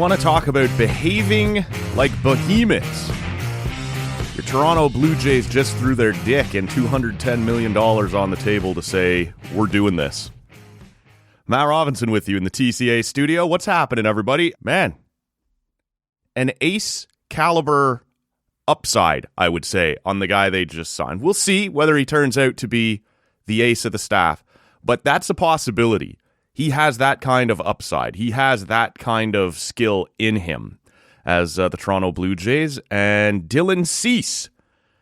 want to talk about behaving like behemoths. Your Toronto Blue Jays just threw their dick and $210 million on the table to say, we're doing this. Matt Robinson with you in the TCA studio. What's happening, everybody? Man, an ace caliber upside, I would say, on the guy they just signed. We'll see whether he turns out to be the ace of the staff, but that's a possibility. He has that kind of upside. He has that kind of skill in him as the Toronto Blue Jays and Dylan Cease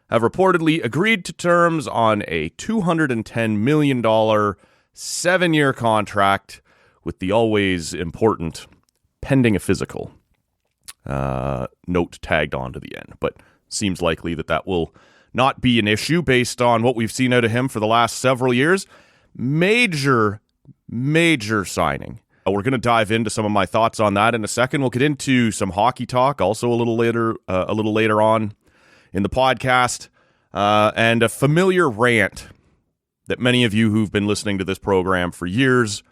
have reportedly agreed to terms on a $210 million 7-year contract with the always important pending a physical note tagged onto the end. But seems likely that will not be an issue based on what we've seen out of him for the last several years. Major signing. We're going to dive into some of my thoughts on that in a second. We'll get into some hockey talk also a little later on in the podcast, and a familiar rant that many of you who've been listening to this program for years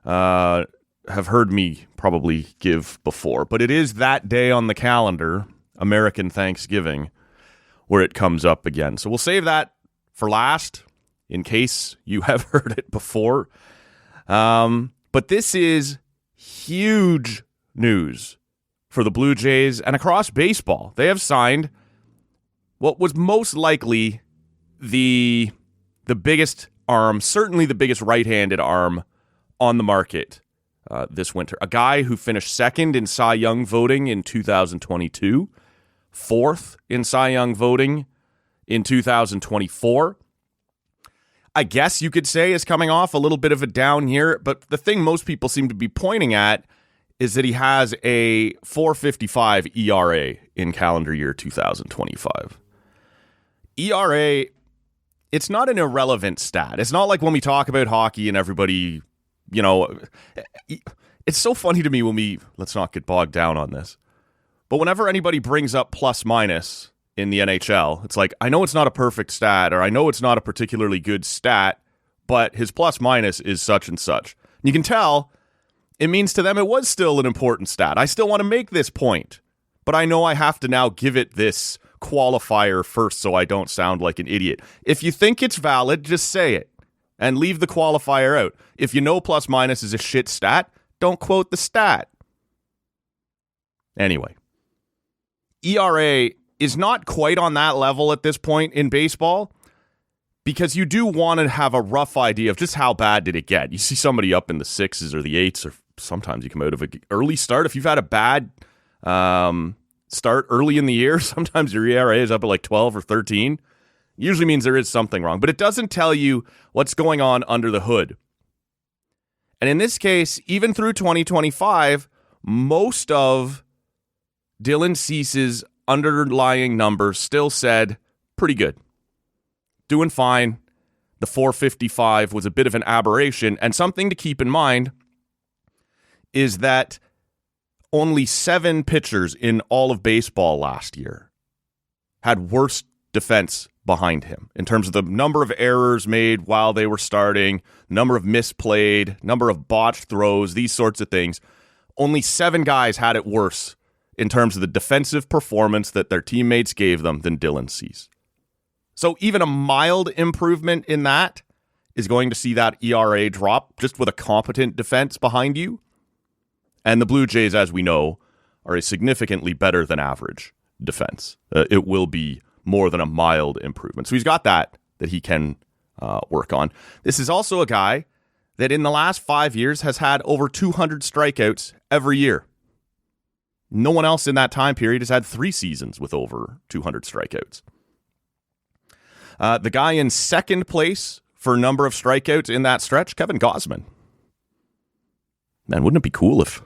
have heard me probably give before. But it is that day on the calendar, American Thanksgiving, where it comes up again. So we'll save that for last in case you have heard it before. But this is huge news for the Blue Jays and across baseball. They have signed what was most likely the biggest arm, certainly the biggest right-handed arm on the market this winter. A guy who finished second in Cy Young voting in 2022, fourth in Cy Young voting in 2024. I guess you could say is coming off a little bit of a down year, but the thing most people seem to be pointing at is that he has a 4.55 ERA in calendar year 2025. ERA, it's not an irrelevant stat. It's not like when we talk about hockey and everybody, it's so funny to me let's not get bogged down on this, but whenever anybody brings up plus minus in the NHL, it's like, I know it's not a perfect stat, or I know it's not a particularly good stat, but his plus minus is such and such. And you can tell it means to them it was still an important stat. I still want to make this point, but I know I have to now give it this qualifier first so I don't sound like an idiot. If you think it's valid, just say it and leave the qualifier out. If you know plus minus is a shit stat, don't quote the stat. Anyway, ERA is not quite on that level at this point in baseball, because you do want to have a rough idea of just how bad did it get. You see somebody up in the 6s or the 8s, or sometimes you come out of an early start. If you've had a bad start early in the year, sometimes your ERA is up at like 12 or 13. Usually means there is something wrong, but it doesn't tell you what's going on under the hood. And in this case, even through 2025, most of Dylan Cease's underlying numbers still said pretty good. Doing fine. The 4.55 was a bit of an aberration, and something to keep in mind is that only 7 pitchers in all of baseball last year had worse defense behind him in terms of the number of errors made while they were starting, number of misplayed, number of botched throws, these sorts of things. Only 7 guys had it worse in terms of the defensive performance that their teammates gave them than Dylan Cease. So even a mild improvement in that is going to see that ERA drop just with a competent defense behind you. And the Blue Jays, as we know, are a significantly better than average defense. It will be more than a mild improvement. So he's got that he can work on. This is also a guy that in the last 5 years has had over 200 strikeouts every year. No one else in that time period has had 3 seasons with over 200 strikeouts. The guy in second place for number of strikeouts in that stretch, Kevin Gausman. Man, wouldn't it be cool if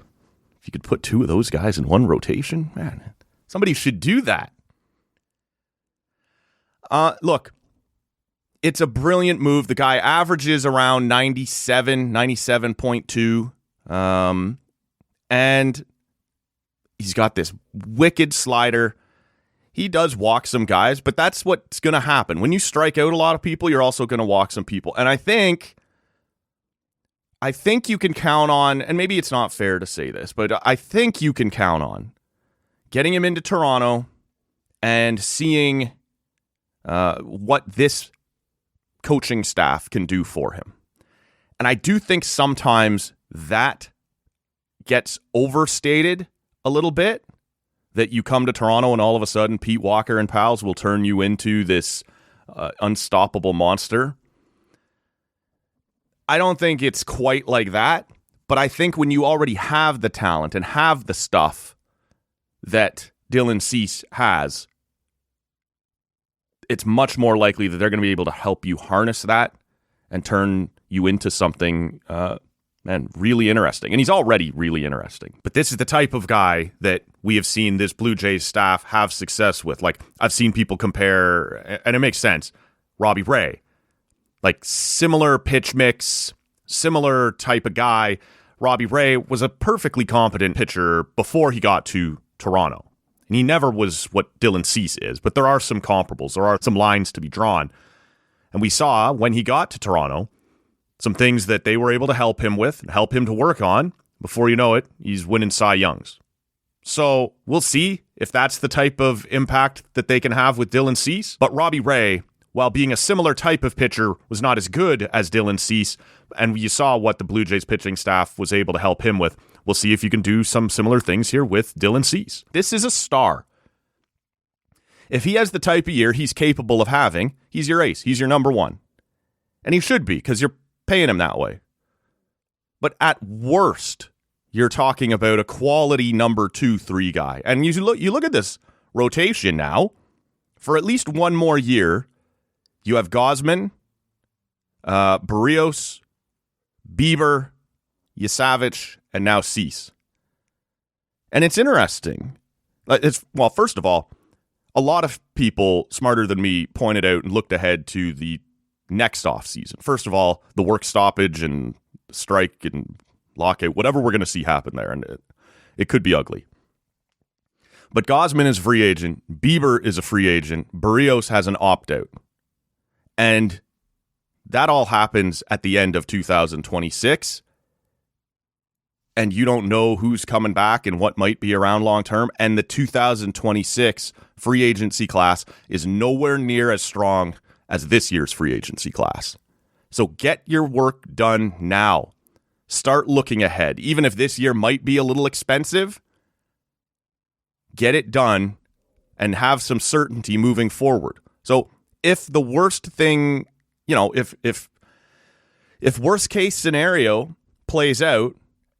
you could put 2 of those guys in one rotation? Man, somebody should do that. Look, it's a brilliant move. The guy averages around 97.2. And he's got this wicked slider. He does walk some guys, but that's what's going to happen. When you strike out a lot of people, you're also going to walk some people. And I think I think you can count on, and maybe it's not fair to say this, but I think you can count on getting him into Toronto and seeing what this coaching staff can do for him. And I do think sometimes that gets overstated a little bit, that you come to Toronto and all of a sudden Pete Walker and pals will turn you into this unstoppable monster. I don't think it's quite like that, but I think when you already have the talent and have the stuff that Dylan Cease has, it's much more likely that they're going to be able to help you harness that and turn you into something really interesting. And he's already really interesting. But this is the type of guy that we have seen this Blue Jays staff have success with. Like, I've seen people compare, and it makes sense, Robbie Ray. Like, similar pitch mix, similar type of guy. Robbie Ray was a perfectly competent pitcher before he got to Toronto. And he never was what Dylan Cease is, but there are some comparables. There are some lines to be drawn. And we saw when he got to Toronto, some things that they were able to help him with, and help him to work on. Before you know it, he's winning Cy Youngs. So we'll see if that's the type of impact that they can have with Dylan Cease. But Robbie Ray, while being a similar type of pitcher, was not as good as Dylan Cease. And you saw what the Blue Jays pitching staff was able to help him with. We'll see if you can do some similar things here with Dylan Cease. This is a star. If he has the type of year he's capable of having, he's your ace. He's your number one. And he should be, because you're paying him that way. But at worst, you're talking about a quality number 2-3 guy. And you look at this rotation now. For at least one more year, you have Gausman, Barrios, Bieber, Yasavich, and now Cease. And it's interesting. Well, first of all, a lot of people smarter than me pointed out and looked ahead to the next offseason. First of all, the work stoppage and strike and lockout, whatever we're going to see happen there, and it could be ugly. But Gausman is a free agent. Bieber is a free agent. Barrios has an opt-out. And that all happens at the end of 2026. And you don't know who's coming back and what might be around long term. And the 2026 free agency class is nowhere near as strong as this year's free agency class. So get your work done now. Start looking ahead. Even if this year might be a little expensive, get it done and have some certainty moving forward. So if the worst thing, if worst case scenario plays out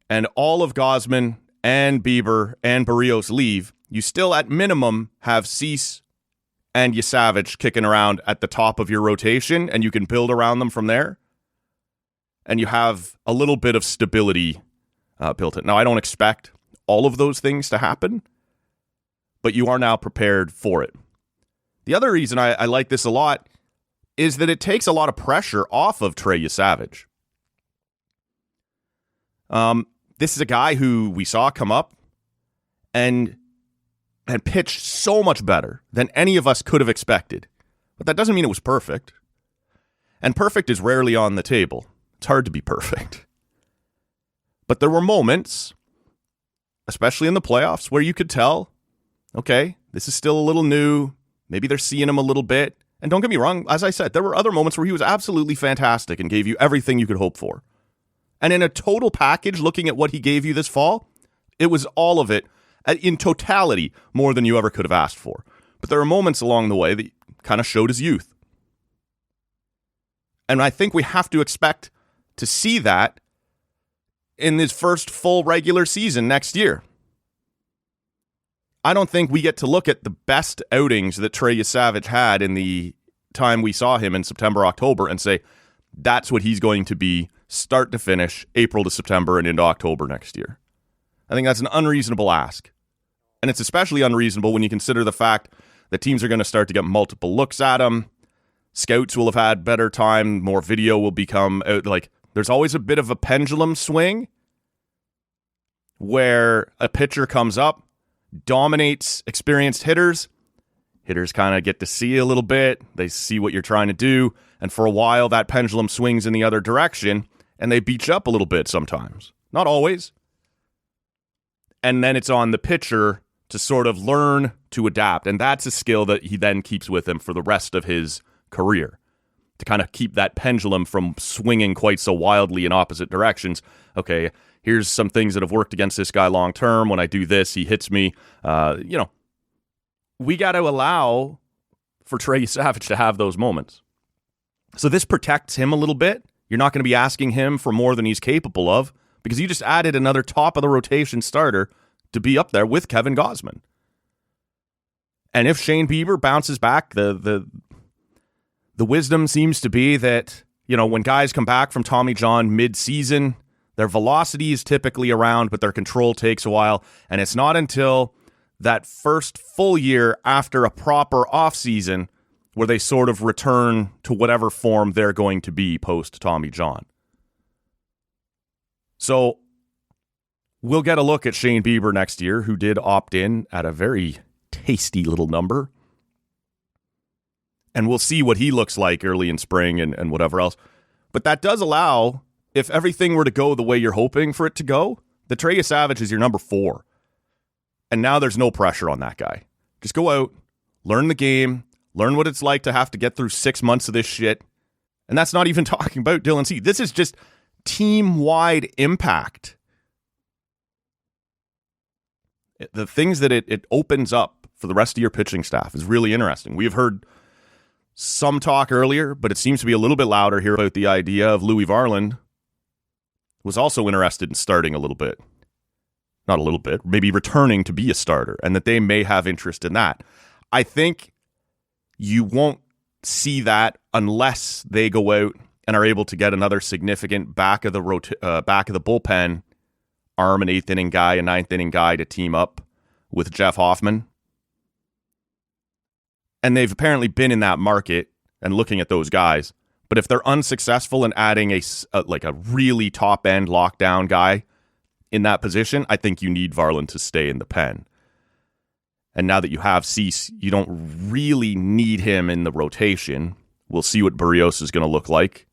and all of Gausman and Bieber and Barrios leave, you still at minimum have Cease and Yasavich kicking around at the top of your rotation, and you can build around them from there. And you have a little bit of stability built in. Now, I don't expect all of those things to happen, but you are now prepared for it. The other reason I like this a lot is that it takes a lot of pressure off of Trey Yasavich. This is a guy who we saw come up and pitch so much better than any of us could have expected. But that doesn't mean it was perfect. And perfect is rarely on the table. It's hard to be perfect. But there were moments, especially in the playoffs, where you could tell, okay, this is still a little new. Maybe they're seeing him a little bit. And don't get me wrong, as I said, there were other moments where he was absolutely fantastic and gave you everything you could hope for. And in a total package, looking at what he gave you this fall, it was all of it, in totality, more than you ever could have asked for. But there are moments along the way that kind of showed his youth. And I think we have to expect to see that in his first full regular season next year. I don't think we get to look at the best outings that Trey Yasavich had in the time we saw him in September, October, and say, that's what he's going to be start to finish, April to September and into October next year. I think that's an unreasonable ask. And it's especially unreasonable when you consider the fact that teams are going to start to get multiple looks at him. Scouts will have had better time. More video will become out. Like, there's always a bit of a pendulum swing where a pitcher comes up, dominates experienced hitters. Hitters kind of get to see you a little bit. They see what you're trying to do. And for a while, that pendulum swings in the other direction. and they beat you up a little bit sometimes. Not always. And then it's on the pitcher to sort of learn to adapt. And that's a skill that he then keeps with him for the rest of his career, to kind of keep that pendulum from swinging quite so wildly in opposite directions. Okay, here's some things that have worked against this guy long term. When I do this, he hits me. We got to allow for Trey Savage to have those moments. So this protects him a little bit. You're not going to be asking him for more than he's capable of, because you just added another top-of-the-rotation starter to be up there with Kevin Gausman. And if Shane Bieber bounces back, the wisdom seems to be that, when guys come back from Tommy John mid-season, their velocity is typically around, but their control takes a while. And it's not until that first full year after a proper offseason where they sort of return to whatever form they're going to be post Tommy John. So we'll get a look at Shane Bieber next year, who did opt in at a very tasty little number. And we'll see what he looks like early in spring and whatever else. But that does allow, if everything were to go the way you're hoping for it to go, the Trey Savage is your number 4. And now there's no pressure on that guy. Just go out, learn the game, learn what it's like to have to get through 6 months of this shit. And that's not even talking about Dylan C. This is just team-wide impact. The things that it opens up for the rest of your pitching staff is really interesting. We have heard some talk earlier, but it seems to be a little bit louder here about the idea of Louis Varland was also interested in starting a little bit. Not a little bit, maybe returning to be a starter, and that they may have interest in that. I think you won't see that unless they go out and are able to get another significant back of the bullpen arm, an 8th inning guy, a 9th inning guy to team up with Jeff Hoffman. And they've apparently been in that market and looking at those guys. But if they're unsuccessful in adding a really top end lockdown guy in that position, I think you need Varland to stay in the pen. And now that you have Cease, you don't really need him in the rotation. We'll see what Barrios is going to look like.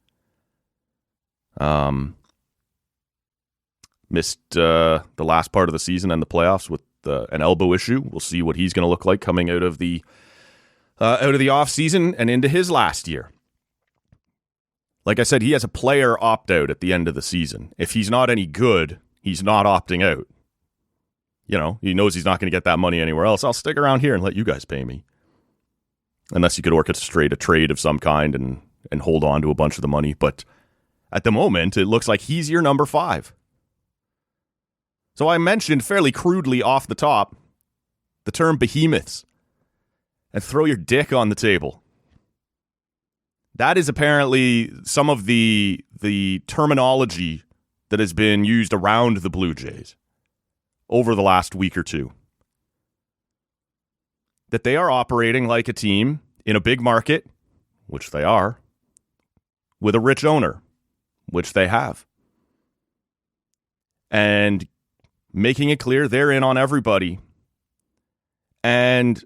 Missed the last part of the season and the playoffs with an elbow issue. We'll see what he's going to look like coming out of the off season and into his last year. Like I said, he has a player opt out at the end of the season. If he's not any good, he's not opting out. He knows he's not going to get that money anywhere else. I'll stick around here and let you guys pay me. Unless you could orchestrate a trade of some kind and hold on to a bunch of the money. But at the moment, it looks like he's your number 5. So I mentioned fairly crudely off the top the term behemoths. And throw your dick on the table. That is apparently some of the terminology that has been used around the Blue Jays over the last week or two. That they are operating like a team in a big market, which they are, with a rich owner, which they have. And making it clear they're in on everybody. And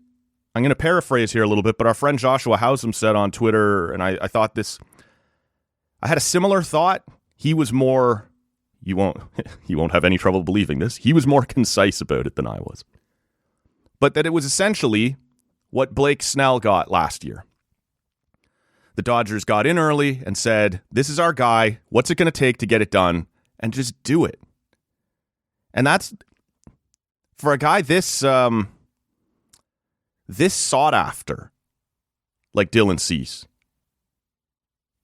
I'm going to paraphrase here a little bit, but our friend Joshua Housem said on Twitter, and I thought this, I had a similar thought. He was more, you won't have any trouble believing this, he was more concise about it than I was. But that it was essentially what Blake Snell got last year. The Dodgers got in early and said, this is our guy, what's it going to take to get it done, and just do it. And that's, for a guy this sought after, like Dylan Cease,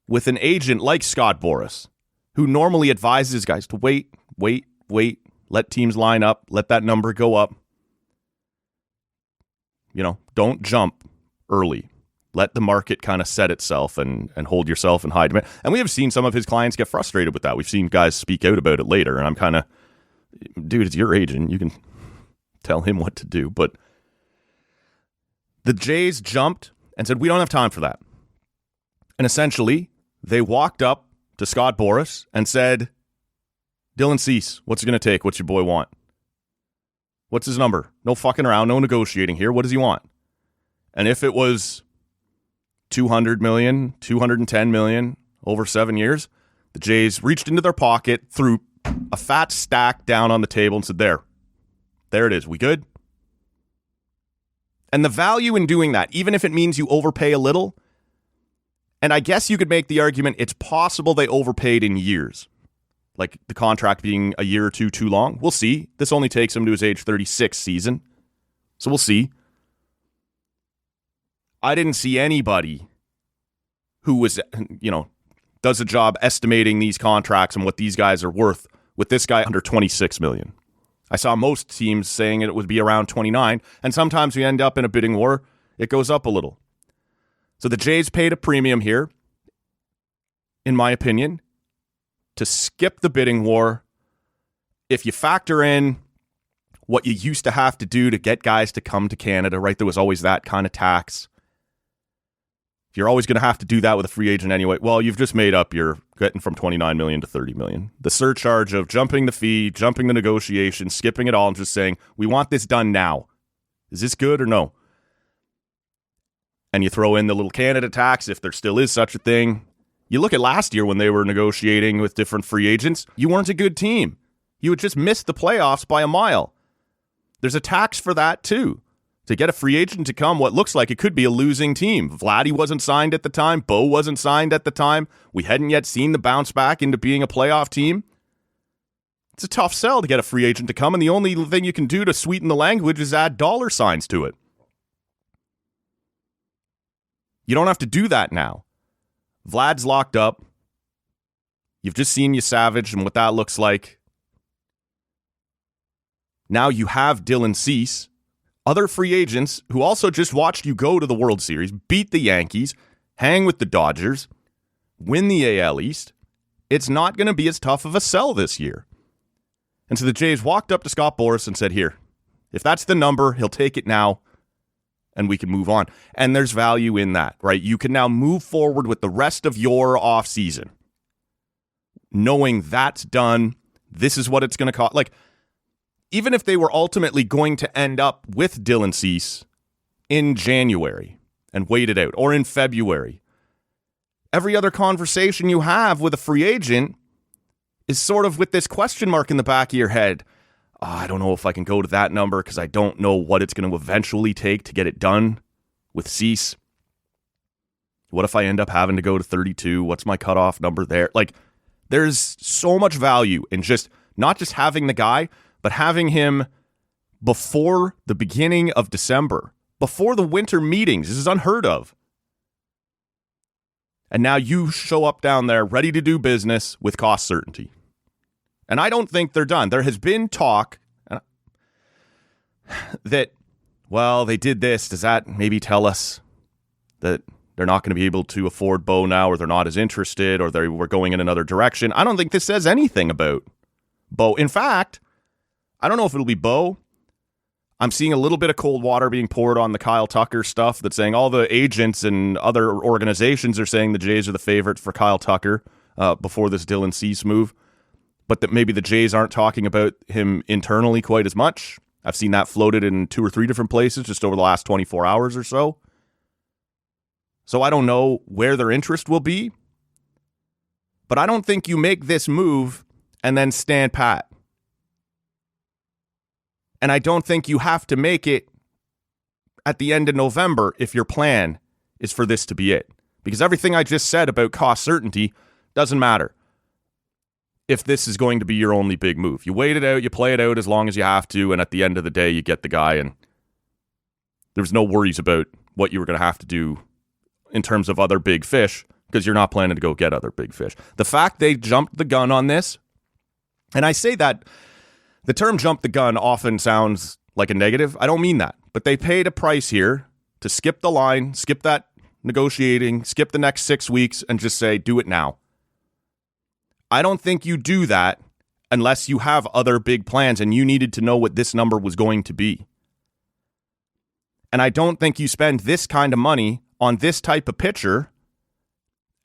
with an agent like Scott Boras, who normally advises guys to wait, let teams line up, let that number go up. Don't jump early. Let the market kind of set itself and hold yourself in high demand. And we have seen some of his clients get frustrated with that. We've seen guys speak out about it later, and I'm kind of, dude, it's your agent. You can tell him what to do. But the Jays jumped and said, we don't have time for that. And essentially, they walked up to Scott Boras and said, Dylan Cease, what's it going to take? What's your boy want? What's his number? No fucking around, no negotiating here. What does he want? And if it was $200 million, $210 million over 7 years, The Jays reached into their pocket, threw a fat stack down on the table and said, there it is. We good? And the value in doing that, even if it means you overpay a little, and I guess you could make the argument it's possible they overpaid in years, like the contract being a year or two too long. We'll see. This only takes him to his age 36 season, so we'll see. I didn't see anybody who was, does a job estimating these contracts and what these guys are worth with this guy under $26 million. I saw most teams saying it would be around 29, and sometimes we end up in a bidding war. It goes up a little. So the Jays paid a premium here, in my opinion, to skip the bidding war. If you factor in what you used to have to do to get guys to come to Canada, right? There was always that kind of tax. You're always going to have to do that with a free agent anyway. Well, you've just made up your getting from $29 million to $30 million. The surcharge of jumping the fee, jumping the negotiation, skipping it all, and just saying, we want this done now. Is this good or no? And you throw in the little Canada tax, if there still is such a thing. You look at last year when they were negotiating with different free agents, you weren't a good team. You had just missed the playoffs by a mile. There's a tax for that too. To get a free agent to come, what looks like it could be a losing team. Vladdy wasn't signed at the time. Bo wasn't signed at the time. We hadn't yet seen the bounce back into being a playoff team. It's a tough sell to get a free agent to come, and the only thing you can do to sweeten the language is add dollar signs to it. You don't have to do that now. Vlad's locked up. You've just seen Savage and what that looks like. Now you have Dylan Cease. Other free agents who also just watched you go to the World Series, beat the Yankees, hang with the Dodgers, win the AL East. It's not going to be as tough of a sell this year. And so the Jays walked up to Scott Boras and said, here, if that's the number, he'll take it now, and we can move on. And there's value in that, right? You can now move forward with the rest of your offseason, knowing that's done. This is what it's going to cost. Like, even if they were ultimately going to end up with Dylan Cease in January and wait it out, or in February, every other conversation you have with a free agent is sort of with this question mark in the back of your head. Oh, I don't know if I can go to that number because I don't know what it's going to eventually take to get it done with Cease. What if I end up having to go to 32? What's my cutoff number there? Like, there's so much value in just not just having the guy, but having him before the beginning of December, before the winter meetings. This is unheard of. And now you show up down there ready to do business with cost certainty. And I don't think they're done. There has been talk that, well, they did this. Does that maybe tell us that they're not going to be able to afford Bo now, or they're not as interested, or they were going in another direction? I don't think this says anything about Bo. In fact, I don't know if it'll be Bo. I'm seeing a little bit of cold water being poured on the Kyle Tucker stuff that's saying all the agents and other organizations are saying the Jays are the favorite for Kyle Tucker before this Dylan Cease move, but that maybe the Jays aren't talking about him internally quite as much. I've seen that floated in 2 or 3 different places just over the last 24 hours or so. So I don't know where their interest will be, but I don't think you make this move and then stand pat. And I don't think you have to make it at the end of November if your plan is for this to be it. Because everything I just said about cost certainty doesn't matter if this is going to be your only big move. You wait it out, you play it out as long as you have to, and at the end of the day, you get the guy, and there's no worries about what you were going to have to do in terms of other big fish, because you're not planning to go get other big fish. The fact they jumped the gun on this, and I say that the term jump the gun often sounds like a negative. I don't mean that. But they paid a price here to skip the line, skip that negotiating, skip the next 6 weeks, and just say, do it now. I don't think you do that unless you have other big plans and you needed to know what this number was going to be. And I don't think you spend this kind of money on this type of pitcher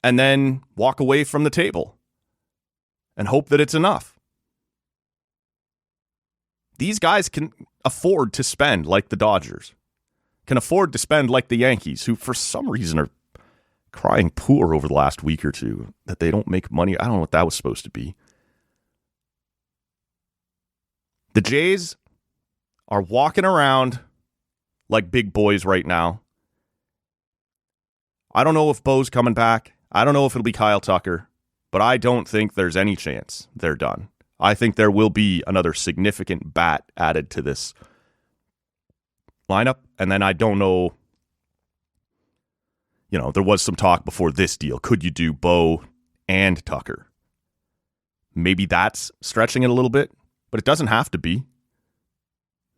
and then walk away from the table and hope that it's enough. These guys can afford to spend like the Dodgers, can afford to spend like the Yankees, who for some reason are crying poor over the last week or two that they don't make money. I don't know what that was supposed to be. The Jays are walking around like big boys right now. I don't know if Bo's coming back. I don't know if it'll be Kyle Tucker, but I don't think there's any chance they're done. I think there will be another significant bat added to this lineup. And then I don't know, there was some talk before this deal. Could you do Bo and Tucker? Maybe that's stretching it a little bit, but it doesn't have to be.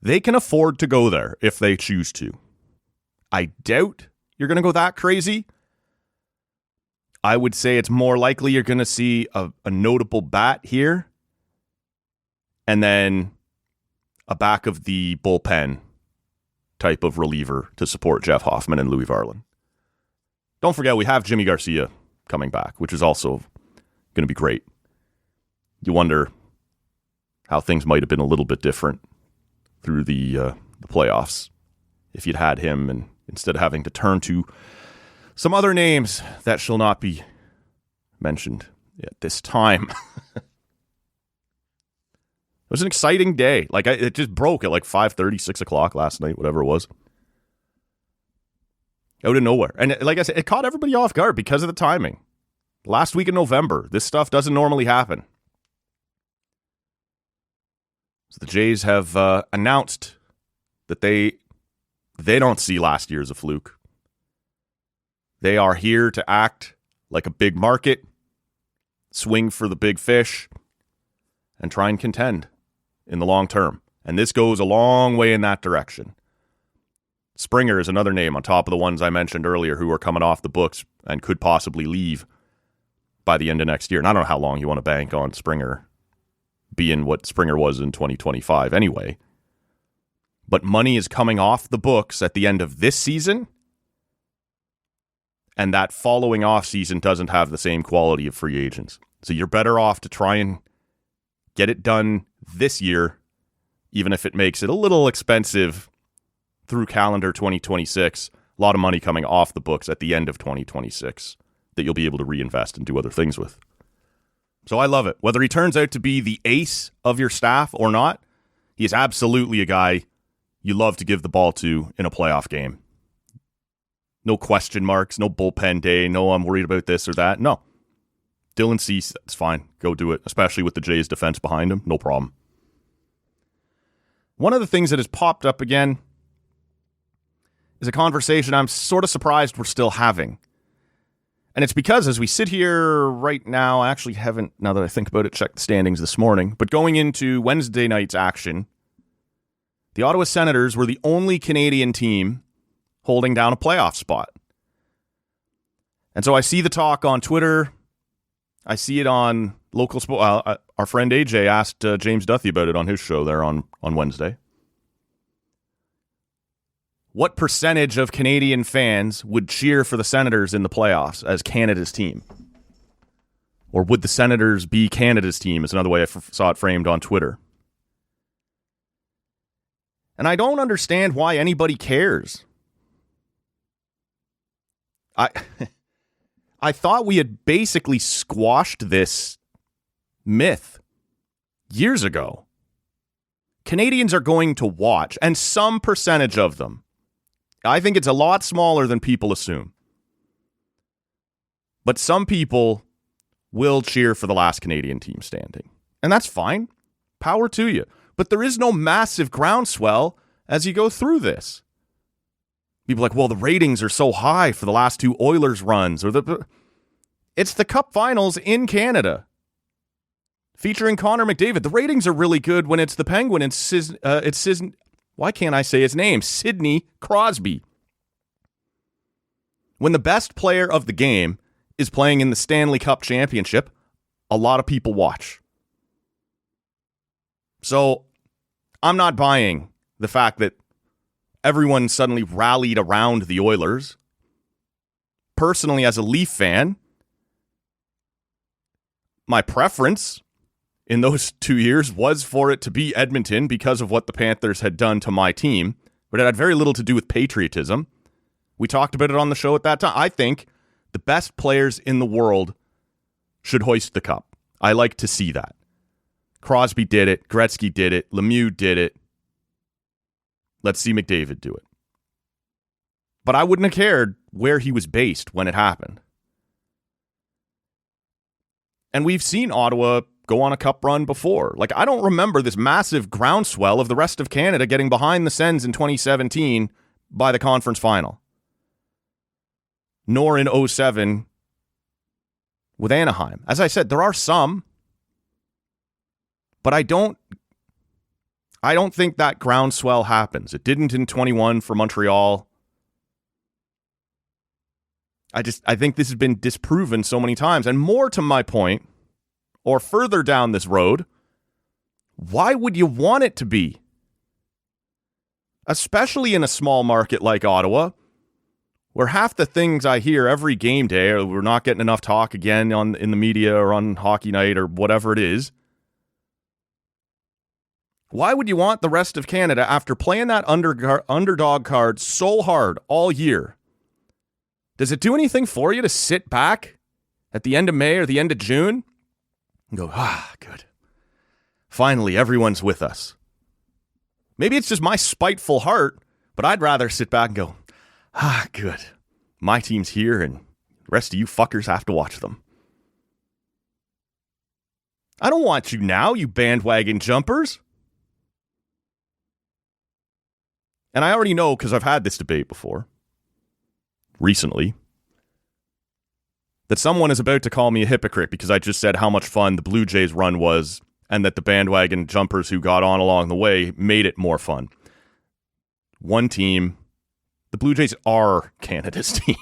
They can afford to go there if they choose to. I doubt you're going to go that crazy. I would say it's more likely you're going to see a notable bat here and then a back of the bullpen type of reliever to support Jeff Hoffman and Louis Varland. Don't forget, we have Jimmy Garcia coming back, which is also going to be great. You wonder how things might have been a little bit different through the playoffs if you'd had him, and instead of having to turn to some other names that shall not be mentioned at this time. It was an exciting day. It just broke at 5:30, 6 o'clock last night, whatever it was. Out of nowhere. And like I said, it caught everybody off guard because of the timing. Last week in November, this stuff doesn't normally happen. So the Jays have announced that they don't see last year as a fluke. They are here to act like a big market, swing for the big fish, and try and contend in the long term. And this goes a long way in that direction. Springer is another name on top of the ones I mentioned earlier who are coming off the books and could possibly leave by the end of next year. And I don't know how long you want to bank on Springer being what Springer was in 2025 anyway. But money is coming off the books at the end of this season, and that following off season doesn't have the same quality of free agents. So you're better off to try and get it done this year, even if it makes it a little expensive through calendar 2026. A lot of money coming off the books at the end of 2026 that you'll be able to reinvest and do other things with. So I love it. Whether he turns out to be the ace of your staff or not, he is absolutely a guy you love to give the ball to in a playoff game. No question marks, no bullpen day, no I'm worried about this or that. No. Dylan Cease, that's fine. Go do it, especially with the Jays defense behind him. No problem. One of the things that has popped up again is a conversation I'm sort of surprised we're still having. And it's because as we sit here right now, I actually haven't, now that I think about it, checked the standings this morning, but going into Wednesday night's action, the Ottawa Senators were the only Canadian team holding down a playoff spot. And so I see the talk on Twitter. I see it on local sports. Our friend AJ asked James Duthie about it on his show there on Wednesday. What percentage of Canadian fans would cheer for the Senators in the playoffs as Canada's team? Or would the Senators be Canada's team is another way I saw it framed on Twitter. And I don't understand why anybody cares. I thought we had basically squashed this myth years ago. Canadians are going to watch, and some percentage of them. I think it's a lot smaller than people assume. But some people will cheer for the last Canadian team standing. And that's fine. Power to you. But there is no massive groundswell as you go through this. People are like, well, the ratings are so high for the last two Oilers runs. It's the Cup Finals in Canada. Featuring Connor McDavid. The ratings are really good when it's the Penguin and why can't I say his name? Sidney Crosby. When the best player of the game is playing in the Stanley Cup Championship, a lot of people watch. So I'm not buying the fact that everyone suddenly rallied around the Oilers. Personally, as a Leaf fan, my preference in those 2 years was for it to be Edmonton because of what the Panthers had done to my team, but it had very little to do with patriotism. We talked about it on the show at that time. I think The best players in the world should hoist the cup. I like to see that. Crosby did it. Gretzky did it. Lemieux did it. Let's see McDavid do it. But I wouldn't have cared where he was based when it happened. And we've seen Ottawa go on a cup run before. Like, I don't remember this massive groundswell of the rest of Canada getting behind the Sens in 2017 by the conference final. Nor in 2007 with Anaheim. As I said, there are some, but I don't think that groundswell happens. It didn't in 21 for Montreal. I think this has been disproven so many times. And more to my point, or further down this road, why would you want it to be? Especially in a small market like Ottawa, where half the things I hear every game day are we're not getting enough talk again in the media or on hockey night or whatever it is. Why would you want the rest of Canada, after playing that underdog card so hard all year? Does it do anything for you to sit back at the end of May or the end of June and go, good. Finally, everyone's with us. Maybe it's just my spiteful heart, but I'd rather sit back and go, good. My team's here and the rest of you fuckers have to watch them. I don't want you now, you bandwagon jumpers. And I already know, because I've had this debate before, recently, that someone is about to call me a hypocrite because I just said how much fun the Blue Jays run was and that the bandwagon jumpers who got on along the way made it more fun. One team, the Blue Jays are Canada's team.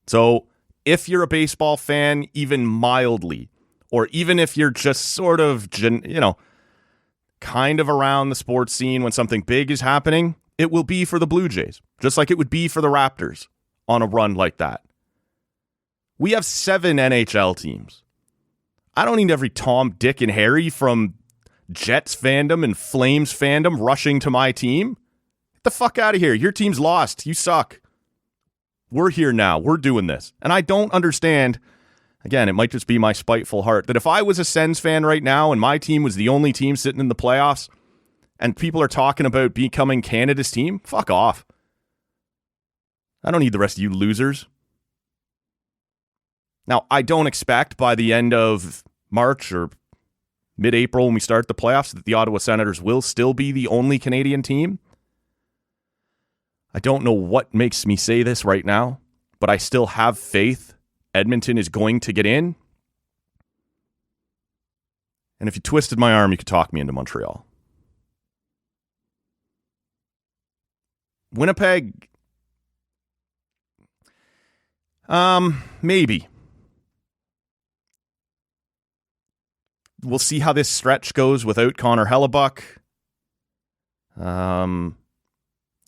So if you're a baseball fan, even mildly, or even if you're just sort of, kind of around the sports scene when something big is happening, it will be for the Blue Jays, just like it would be for the Raptors on a run like that. We have 7 NHL teams. I don't need every Tom, Dick, and Harry from Jets fandom and Flames fandom rushing to my team. Get the fuck out of here. Your team's lost. You suck. We're here now. We're doing this. And I don't understand, again, it might just be my spiteful heart, that if I was a Sens fan right now and my team was the only team sitting in the playoffs and people are talking about becoming Canada's team, fuck off. I don't need the rest of you losers. Now, I don't expect by the end of March or mid-April when we start the playoffs that the Ottawa Senators will still be the only Canadian team. I don't know what makes me say this right now, but I still have faith Edmonton is going to get in. And if you twisted my arm, you could talk me into Montreal. Winnipeg, maybe. We'll see how this stretch goes without Connor Hellebuck. And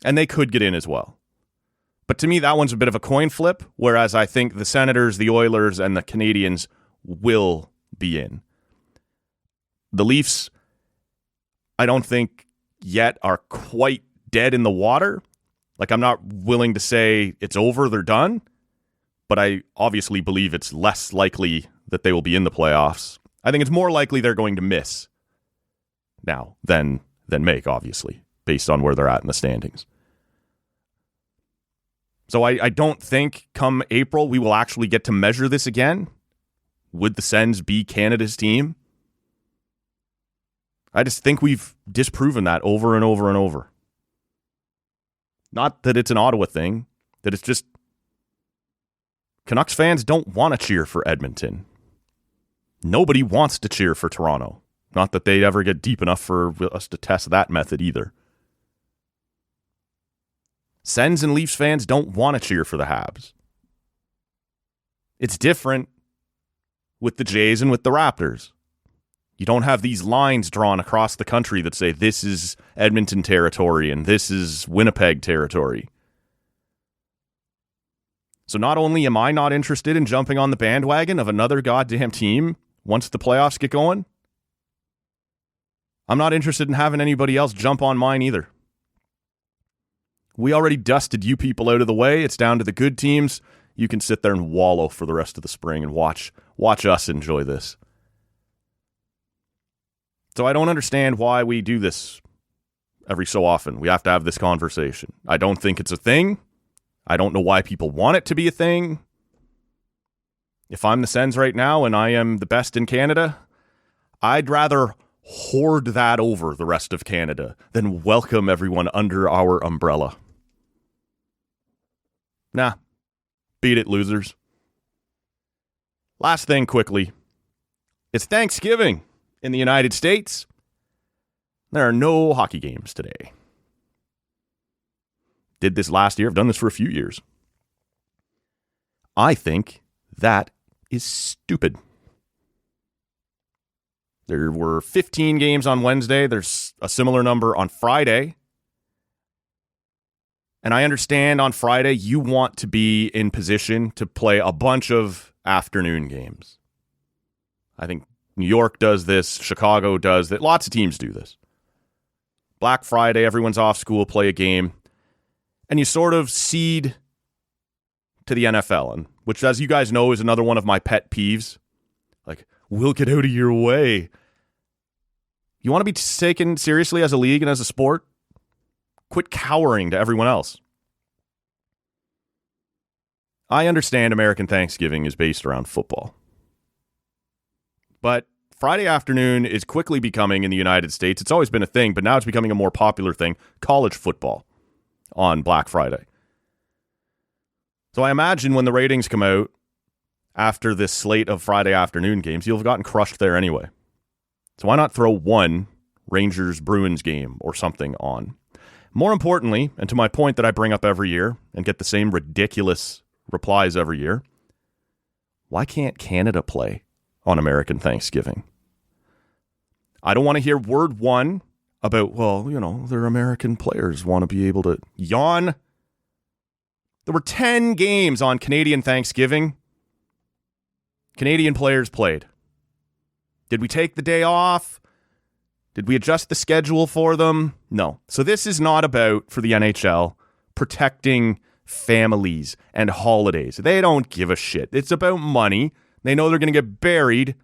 they could get in as well. But to me, that one's a bit of a coin flip, whereas I think the Senators, the Oilers, and the Canadiens will be in. The Leafs, I don't think yet are quite dead in the water. Like, I'm not willing to say it's over, they're done, but I obviously believe it's less likely that they will be in the playoffs. I think it's more likely they're going to miss now than make, obviously, based on where they're at in the standings. So I don't think come April we will actually get to measure this again. Would the Sens be Canada's team? I just think we've disproven that over and over and over. Not that it's an Ottawa thing, that it's just Canucks fans don't want to cheer for Edmonton. Nobody wants to cheer for Toronto. Not that they'd ever get deep enough for us to test that method either. Sens and Leafs fans don't want to cheer for the Habs. It's different with the Jays and with the Raptors. You don't have these lines drawn across the country that say this is Edmonton territory and this is Winnipeg territory. So not only am I not interested in jumping on the bandwagon of another goddamn team once the playoffs get going, I'm not interested in having anybody else jump on mine either. We already dusted you people out of the way. It's down to the good teams. You can sit there and wallow for the rest of the spring and watch us enjoy this. So I don't understand why we do this every so often. We have to have this conversation. I don't think it's a thing. I don't know why people want it to be a thing. If I'm the Sens right now and I am the best in Canada, I'd rather hoard that over the rest of Canada than welcome everyone under our umbrella. Nah. Beat it, losers. Last thing quickly. It's Thanksgiving in the United States. There are no hockey games today. Did this last year. I've done this for a few years. I think that is stupid. There were 15 games on Wednesday. There's a similar number on Friday. And I understand on Friday you want to be in position to play a bunch of afternoon games. I think New York does this. Chicago does that. Lots of teams do this. Black Friday, everyone's off school, play a game. And you sort of cede to the NFL, and which, as you guys know, is another one of my pet peeves. Like, we'll get out of your way. You want to be taken seriously as a league and as a sport? Quit cowering to everyone else. I understand American Thanksgiving is based around football. But Friday afternoon is quickly becoming, in the United States, it's always been a thing, but now it's becoming a more popular thing, college football on Black Friday. So I imagine when the ratings come out after this slate of Friday afternoon games, you'll have gotten crushed there anyway. So why not throw one Rangers-Bruins game or something on? More importantly, and to my point that I bring up every year and get the same ridiculous replies every year, why can't Canada play on American Thanksgiving? I don't want to hear word one about, well, their American players want to be able to yawn. There were 10 games on Canadian Thanksgiving. Canadian players played. Did we take the day off? Did we adjust the schedule for them? No. So this is not about, for the NHL, protecting families and holidays. They don't give a shit. It's about money. They know they're going to get buried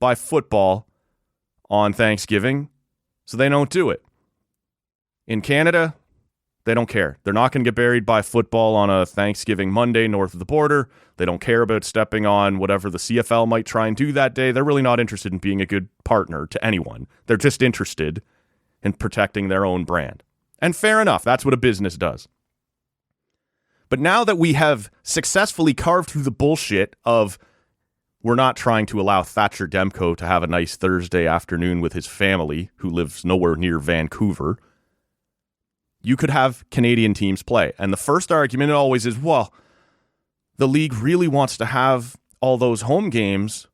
by football on Thanksgiving, so they don't do it. In Canada, they don't care. They're not going to get buried by football on a Thanksgiving Monday north of the border. They don't care about stepping on whatever the CFL might try and do that day. They're really not interested in being a good partner to anyone. They're just interested in protecting their own brand. And fair enough, that's what a business does. But now that we have successfully carved through the bullshit of we're not trying to allow Thatcher Demko to have a nice Thursday afternoon with his family, who lives nowhere near Vancouver, you could have Canadian teams play. And the first argument always is, well, the league really wants to have all those home games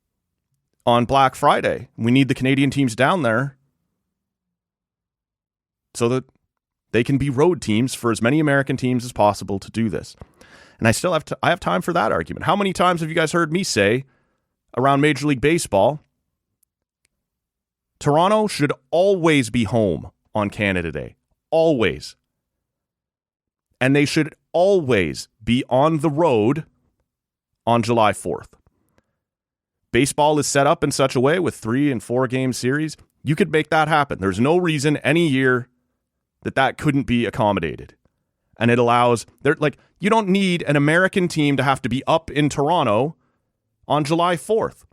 on Black Friday. We need the Canadian teams down there so that they can be road teams for as many American teams as possible to do this. And I still have time for that argument. How many times have you guys heard me say around Major League Baseball, Toronto should always be home on Canada Day. Always. And they should always be on the road on July 4th. Baseball is set up in such a way with 3 and 4 game series. You could make that happen. There's no reason any year that couldn't be accommodated. And it allows, you don't need an American team to have to be up in Toronto on July 4th.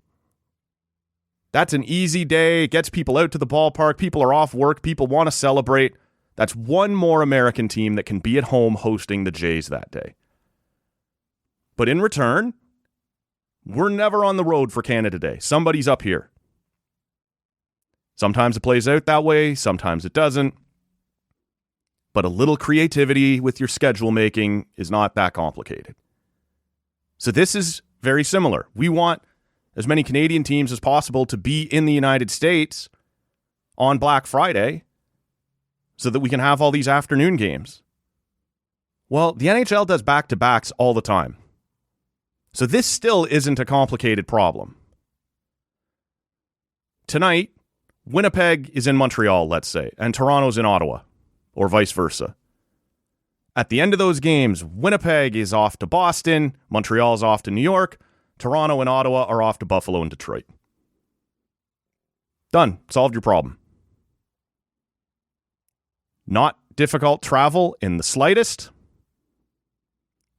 That's an easy day. It gets people out to the ballpark. People are off work. People want to celebrate. That's one more American team that can be at home hosting the Jays that day. But in return, we're never on the road for Canada Day. Somebody's up here. Sometimes it plays out that way. Sometimes it doesn't. But a little creativity with your schedule making is not that complicated. So this is very similar. We want as many Canadian teams as possible to be in the United States on Black Friday so that we can have all these afternoon games. Well, the NHL does back-to-backs all the time. So this still isn't a complicated problem. Tonight, Winnipeg is in Montreal, let's say, and Toronto's in Ottawa, or vice versa. At the end of those games, Winnipeg is off to Boston, Montreal is off to New York, Toronto and Ottawa are off to Buffalo and Detroit. Done. Solved your problem. Not difficult travel in the slightest.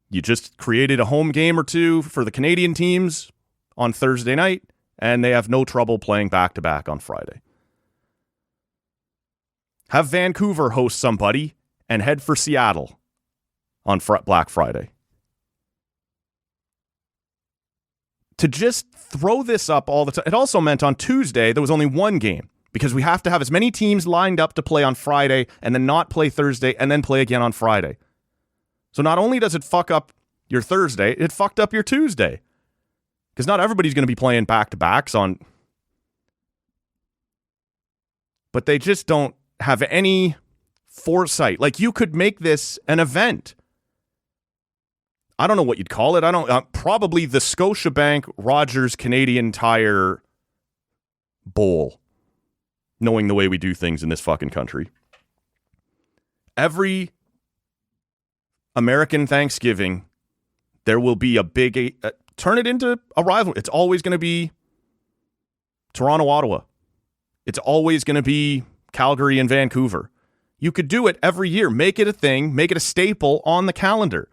You just created a home game or two for the Canadian teams on Thursday night, and they have no trouble playing back-to-back on Friday. Have Vancouver host somebody and head for Seattle on Black Friday. To just throw this up all the time. It also meant on Tuesday there was only one game because we have to have as many teams lined up to play on Friday and then not play Thursday and then play again on Friday. So not only does it fuck up your Thursday, it fucked up your Tuesday. Because not everybody's going to be playing back-to-backs on... But they just don't have any foresight. Like, you could make this an event. I don't know what you'd call it. Probably the Scotiabank Rogers Canadian Tire Bowl, knowing the way we do things in this fucking country. Every American Thanksgiving, there will be a big... turn it into a rivalry. It's always going to be Toronto-Ottawa. It's always going to be Calgary and Vancouver. You could do it every year. Make it a thing. Make it a staple on the calendar.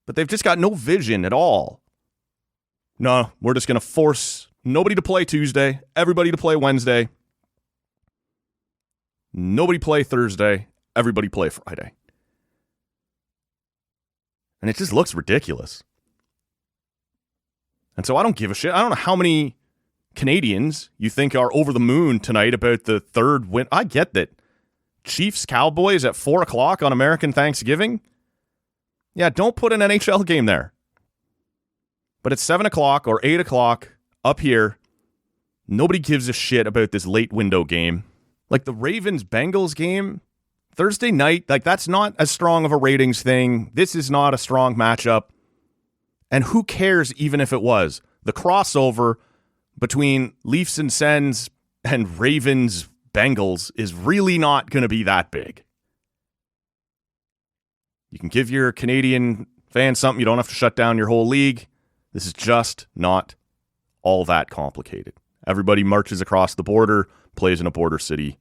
But they've just got no vision at all. No, we're just going to force nobody to play Tuesday, everybody to play Wednesday. Nobody play Thursday, everybody play Friday. And it just looks ridiculous. And so I don't give a shit. I don't know how many Canadians you think are over the moon tonight about the third win. I get that. Chiefs Cowboys at 4 o'clock on American Thanksgiving. Yeah, don't put an NHL game there. But at 7 o'clock or 8 o'clock up here, nobody gives a shit about this late window game. Like the Ravens-Bengals game, Thursday night, like that's not as strong of a ratings thing. This is not a strong matchup. And who cares even if it was? The crossover between Leafs and Sens and Ravens-Bengals is really not going to be that big. You can give your Canadian fans something. You don't have to shut down your whole league. This is just not all that complicated. Everybody marches across the border, plays in a border city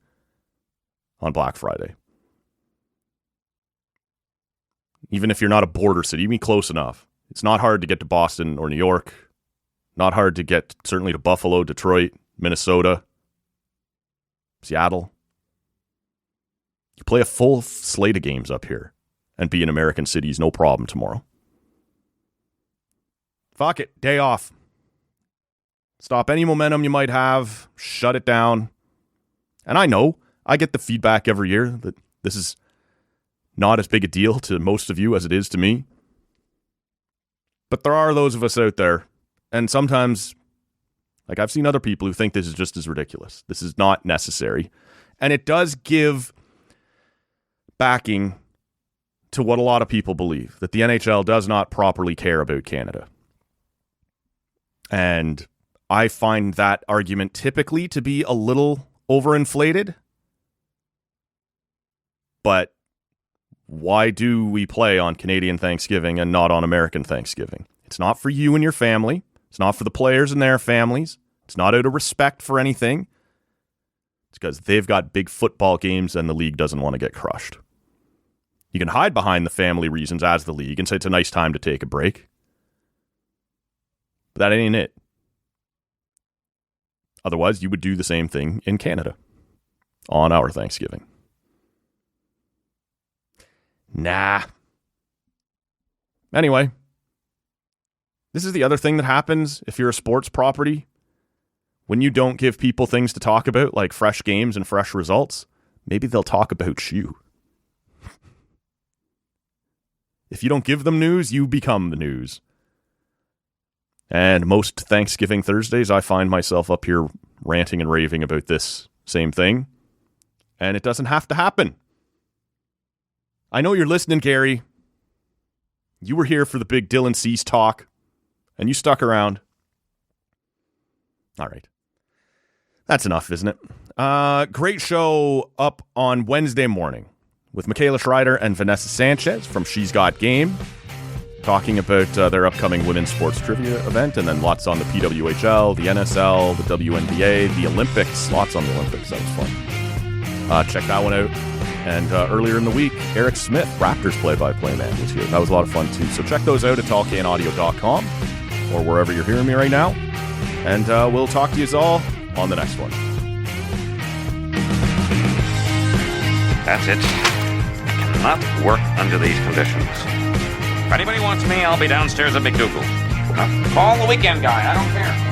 on Black Friday. Even if you're not a border city, you mean close enough. It's not hard to get to Boston or New York. Not hard to get certainly to Buffalo, Detroit, Minnesota, Seattle. You play a full slate of games up here and be in American cities, no problem tomorrow. Fuck it, day off. Stop any momentum you might have. Shut it down. And I know, I get the feedback every year that this is not as big a deal to most of you as it is to me. But there are those of us out there, and sometimes, like I've seen other people who think this is just as ridiculous. This is not necessary. And it does give backing to what a lot of people believe, that the NHL does not properly care about Canada. And I find that argument typically to be a little overinflated. But why do we play on Canadian Thanksgiving and not on American Thanksgiving? It's not for you and your family. It's not for the players and their families. It's not out of respect for anything. It's because they've got big football games and the league doesn't want to get crushed. You can hide behind the family reasons as the league and say it's a nice time to take a break. But that ain't it. Otherwise, you would do the same thing in Canada on our Thanksgiving. Nah. Anyway, this is the other thing that happens if you're a sports property. When you don't give people things to talk about, like fresh games and fresh results, maybe they'll talk about you. If you don't give them news, you become the news. And most Thanksgiving Thursdays, I find myself up here ranting and raving about this same thing. And it doesn't have to happen. I know you're listening, Gary. You were here for the big Dylan Cease talk, and you stuck around. All right. That's enough, isn't it? Great show up on Wednesday morning with Michaela Schreider and Vanessa Sanchez from She's Got Game, talking about their upcoming women's sports trivia event, and then lots on the PWHL, the NSL, the WNBA, the Olympics. Lots on the Olympics. That was fun. Check that one out. And earlier in the week, Eric Smith, Raptors play-by-play man, was here. That was a lot of fun, too. So check those out at talkcanaudio.com or wherever you're hearing me right now. And we'll talk to you all on the next one. That's it. I cannot work under these conditions. If anybody wants me, I'll be downstairs at McDougal. Call the weekend guy. I don't care.